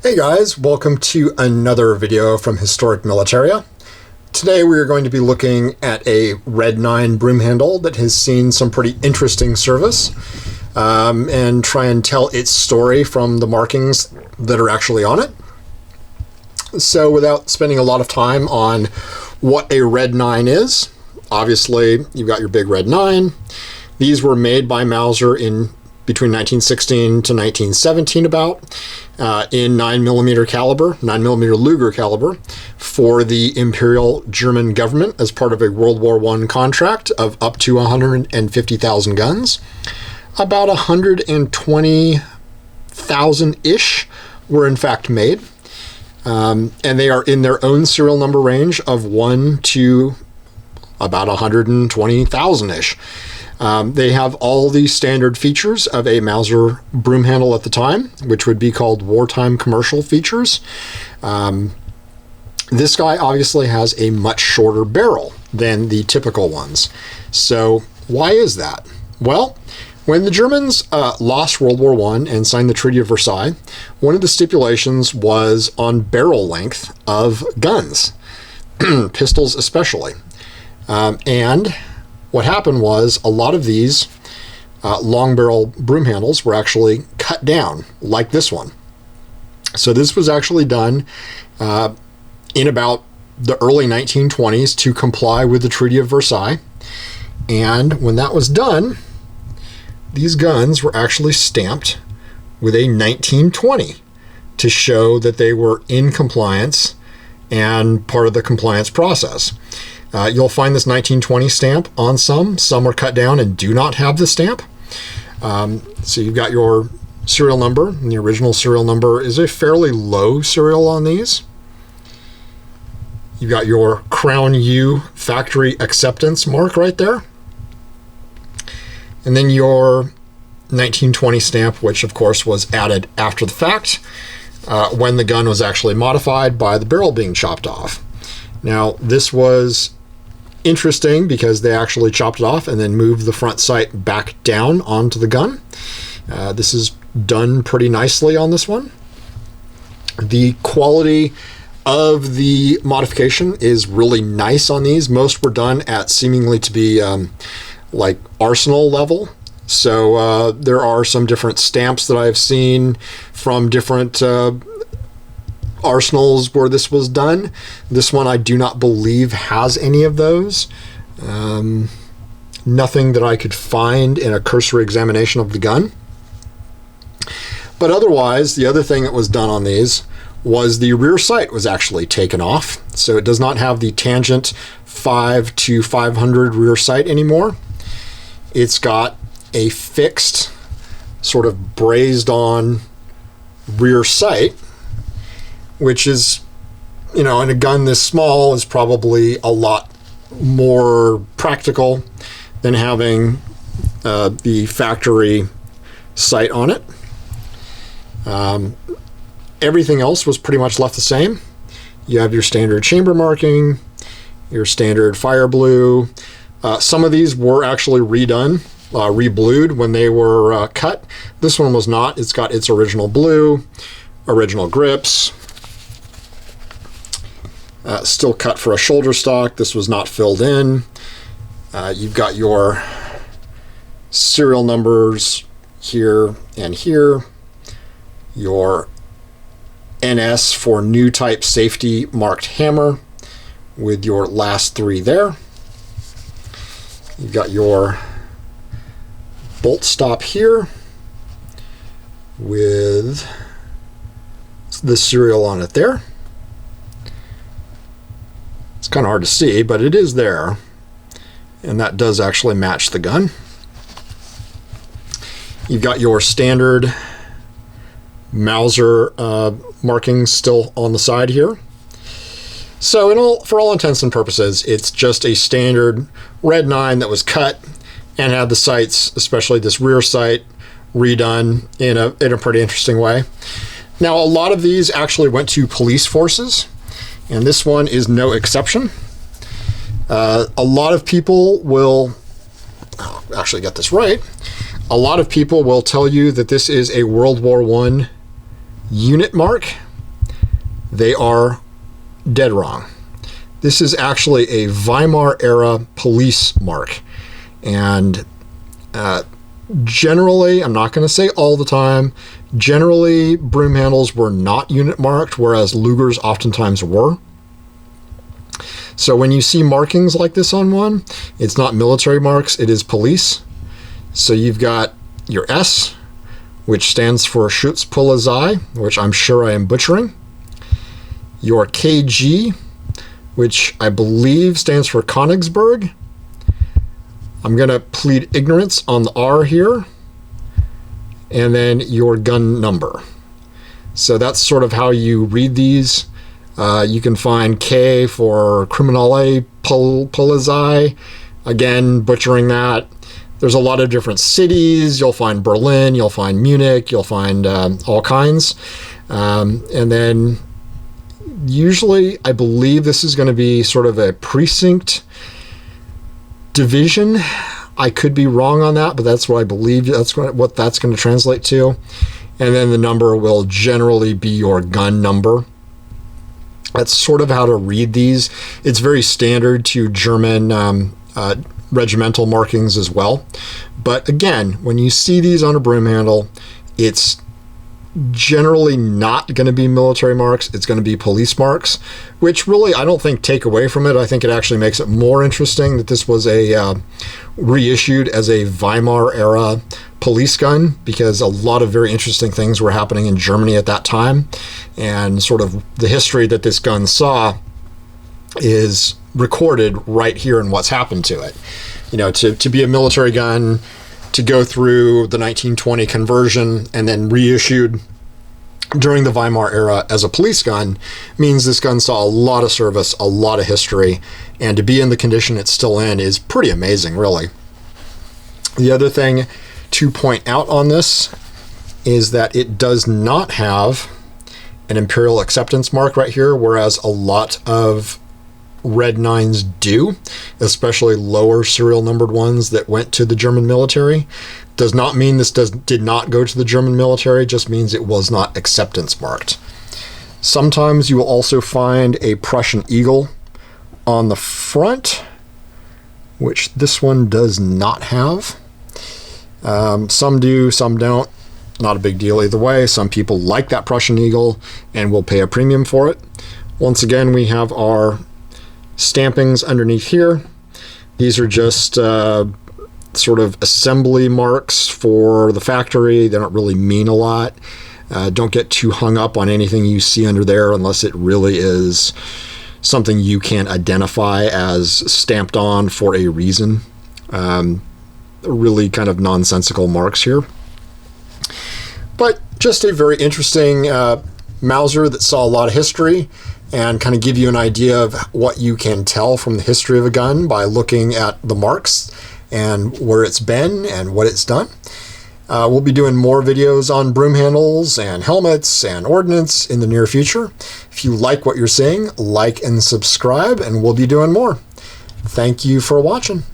Hey guys, welcome to another video from Historic Militaria. Today we are going to be looking at a Red 9 Broomhandle that has seen some pretty interesting service and try and tell its story from the markings that are actually on it. So without spending a lot of time on what a Red 9 is, obviously you've got your big Red 9. These were made by Mauser in between 1916 to 1917 about, in 9mm caliber, 9mm Luger caliber, for the Imperial German government as part of a World War I contract of up to 150,000 guns. About 120,000-ish were in fact made, and they are in their own serial number range of 1 to about 120,000-ish. They have all the standard features of a Mauser Broomhandle at the time, which would be called wartime commercial features. This guy obviously has a much shorter barrel than the typical ones. So why is that? Well, when the Germans lost World War I and signed the Treaty of Versailles, one of the stipulations was on barrel length of guns, pistols especially. And what happened was a lot of these long barrel broom handles were actually cut down, like this one. So this was actually done in about the early 1920s to comply with the Treaty of Versailles. And when that was done, these guns were actually stamped with a 1920 to show that they were in compliance and part of the compliance process. You'll find this 1920 stamp on some. Some are cut down and do not have the stamp. So you've got your serial number, and the original serial number is a fairly low serial on these. You've got your Crown U factory acceptance mark right there. And then your 1920 stamp, which of course was added after the fact, when the gun was actually modified by the barrel being chopped off. Now, this was interesting because they actually chopped it off and then moved the front sight back down onto the gun. This is done pretty nicely on this one. The quality of the modification is really nice on these. Most were done at seemingly to be like arsenal level. So there are some different stamps that I've seen from different arsenals where this was done. This one I do not believe has any of those. Nothing that I could find in a cursory examination of the gun. But otherwise, the other thing that was done on these was the rear sight was actually taken off. So it does not have the tangent 5 to 500 rear sight anymore. It's got a fixed, sort of brazed on rear sight, which is, you know, in a gun this small is probably a lot more practical than having the factory sight on it. Everything else was pretty much left the same. You have your standard chamber marking, your standard fire blue. Some of these were actually redone, reblued when they were cut. This one was not. It's got its original blue, original grips. Still cut for a shoulder stock. This was not filled in. You've got your serial numbers here and here. Your NS for new type safety marked hammer with your last 3 there. You've got your bolt stop here with the serial on it there. It's kind of hard to see, but it is there, and that does actually match the gun. You've got your standard Mauser markings still on the side here. So for all intents and purposes, it's just a standard Red 9 that was cut and had the sights, especially this rear sight, redone in a pretty interesting way. Now, a lot of these actually went to police forces, and this one is no exception. A lot of people will actually get this right. A lot of people will tell you that this is a World War I unit mark, they are dead wrong. This is actually a Weimar era police mark. And generally, I'm not going to say all the time, generally broomhandles were not unit marked, whereas Lugers oftentimes were. So when you see markings like this on one, it's not military marks, it is police. So you've got your S, which stands for Schutzpolizei, which I'm sure I am butchering. Your KG, which I believe stands for Königsberg. I'm going to plead ignorance on the R here. And then your gun number. So that's sort of how you read these. You can find K for Kriminale Polizei. Again, butchering that. There's a lot of different cities. You'll find Berlin, you'll find Munich, you'll find all kinds. And then usually, I believe this is going to be sort of a precinct division. I could be wrong on that, but that's what I believe. That's what that's going to translate to. And then the number will generally be your gun number. That's sort of how to read these. It's very standard to German regimental markings as well. But again, when you see these on a broomhandle, it's generally not going to be military marks. It's going to be police marks, which really I don't think take away from it. I think it actually makes it more interesting that this was a reissued as a Weimar era police gun, because a lot of very interesting things were happening in Germany at that time, and sort of the history that this gun saw is recorded right here in what's happened to it. You know, to be a military gun, to go through the 1920 conversion and then reissued during the Weimar era as a police gun means this gun saw a lot of service, a lot of history, and to be in the condition it's still in is pretty amazing, really. The other thing to point out on this is that it does not have an Imperial acceptance mark right here, whereas a lot of Red 9s do, especially lower serial numbered ones that went to the German military. Does not mean this did not go to the German military, just means it was not acceptance marked. Sometimes you will also find a Prussian eagle on the front, which this one does not have. Some do, some don't. Not a big deal either way. Some people like that Prussian eagle and will pay a premium for it. Once again, we have our stampings underneath here. These are just sort of assembly marks for the factory. They don't really mean a lot. Don't get too hung up on anything you see under there unless it really is something you can identify as stamped on for a reason. Really kind of nonsensical marks here. But just a very interesting Mauser that saw a lot of history, and kind of give you an idea of what you can tell from the history of a gun by looking at the marks and where it's been and what it's done. We'll be doing more videos on broom handles and helmets and ordnance in the near future. If you like what you're seeing, like and subscribe, and we'll be doing more. Thank you for watching.